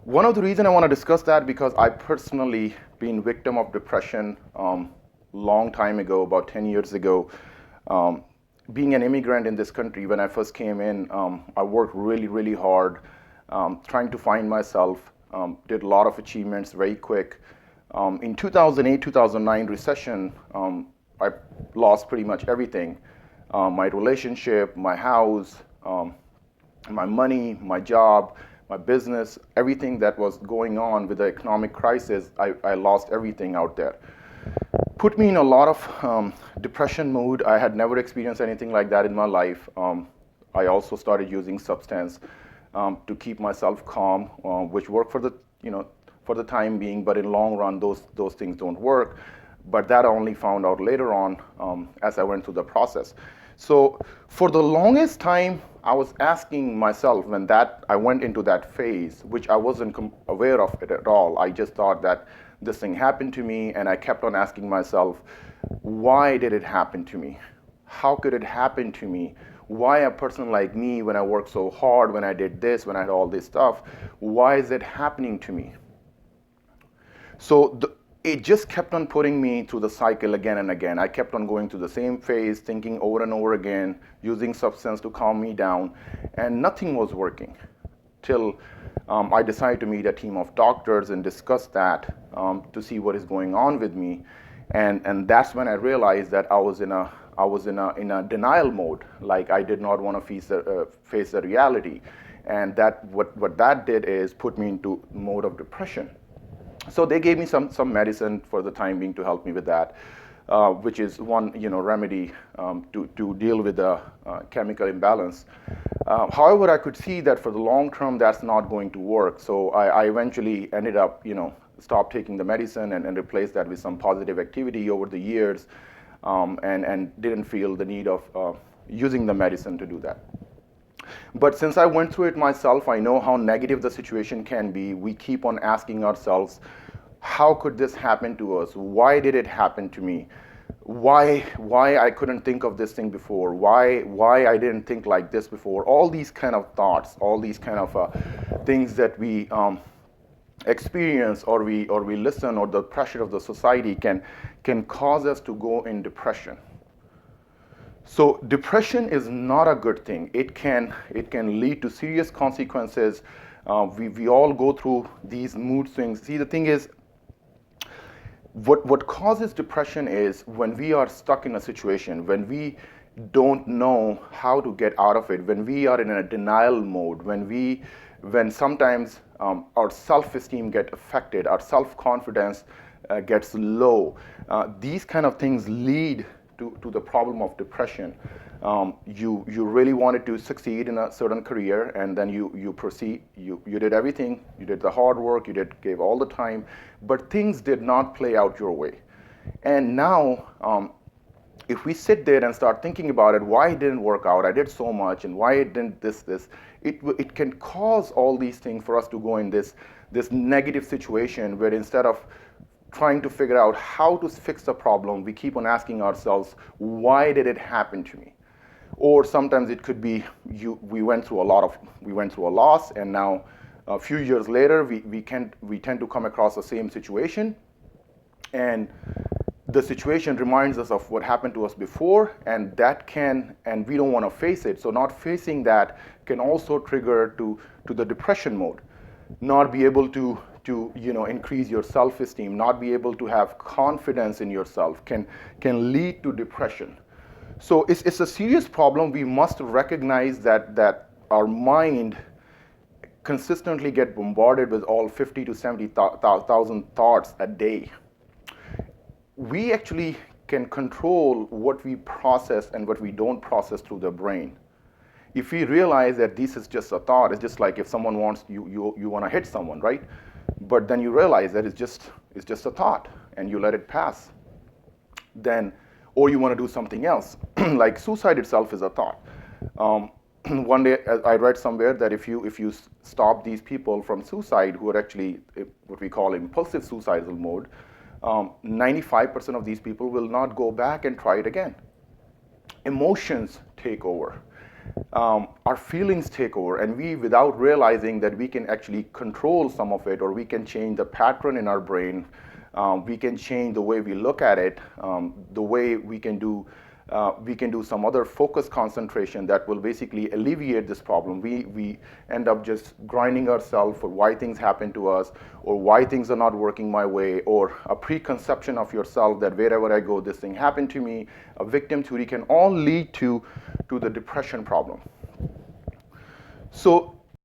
One of the reasons I want to discuss that because I personally been victim of depression long time ago, about 10 years ago. Um, Being an immigrant in this country, when I first came in, I worked really, really hard, trying to find myself. Did a lot of achievements very quick. In 2008, 2009 recession, I lost pretty much everything. My relationship, my house, my money, my job, my business, everything that was going on with the economic crisis, I lost everything out there. Put me in a lot of depression mood. I had never experienced anything like that in my life. I also started using substance to keep myself calm, which worked for the for the time being, but in long run, those things don't work. But that I only found out later on as I went through the process. So for the longest time, I was asking myself when that I went into that phase, which I wasn't aware of it at all. I just thought that this thing happened to me, and I kept on asking myself, why did it happen to me? How could it happen to me? Why a person like me, when I worked so hard, when I did this, when I had all this stuff, why is it happening to me? So it just kept on putting me through the cycle again and again. I kept on going through the same phase, thinking over and over again, using substance to calm me down, and nothing was working till I decided to meet a team of doctors and discuss that to see what is going on with me. And that's when I realized that I was in a denial mode, like I did not want to face the reality. And that what that did is put me into mode of depression. So they gave me some medicine for the time being to help me with that, which is one remedy to deal with the chemical imbalance. However, I could see that for the long term that's not going to work. So I eventually ended up stop taking the medicine and replaced that with some positive activity over the years, and didn't feel the need of using the medicine to do that. But since I went through it myself, I know how negative the situation can be. We keep on asking ourselves, how could this happen to us? Why did it happen to me? Why I couldn't think of this thing before? Why I didn't think like this before? All these kind of thoughts, all these kind of things that we experience or we listen, or the pressure of the society can cause us to go in depression. So depression is not a good thing. It can lead to serious consequences. We all go through these mood swings. See, the thing is, what causes depression is when we are stuck in a situation, when we don't know how to get out of it, when we are in a denial mode, when sometimes our self-esteem get affected, our self-confidence gets low. These kind of things lead to the problem of depression. You really wanted to succeed in a certain career, and then you proceed. You did everything. You did the hard work. You gave all the time, but things did not play out your way. And now, if we sit there and start thinking about it, why it didn't work out? I did so much, and why it didn't this. It can cause all these things for us to go in this negative situation where instead of trying to figure out how to fix the problem, we keep on asking ourselves, why did it happen to me? Or sometimes it could be we went through a loss, and now a few years later we tend to come across the same situation, and the situation reminds us of what happened to us before, and we don't want to face it. So not facing that can also trigger to the depression mode. Not be able to increase your self-esteem, not be able to have confidence in yourself can lead to depression. So it's a serious problem. We must recognize that our mind consistently get bombarded with all 50 to 70,000 thoughts a day. We actually can control what we process and what we don't process through the brain. If we realize that this is just a thought, it's just like if someone wants you want to hit someone, right? But then you realize that it's just a thought, and you let it pass. Then, or you want to do something else, like suicide itself is a thought. One day I read somewhere that if you stop these people from suicide who are actually what we call impulsive suicidal mode, 95% of these people will not go back and try it again. Emotions take over. our feelings take over, and we, without realizing that we can actually control some of it, or we can change the pattern in our brain, we can change the way we look at it, the way we can do some other focus concentration that will basically alleviate this problem. We end up just grinding ourselves for why things happen to us, or why things are not working my way, or a preconception of yourself that wherever I go, this thing happened to me. A victim theory can all lead to the depression problem. So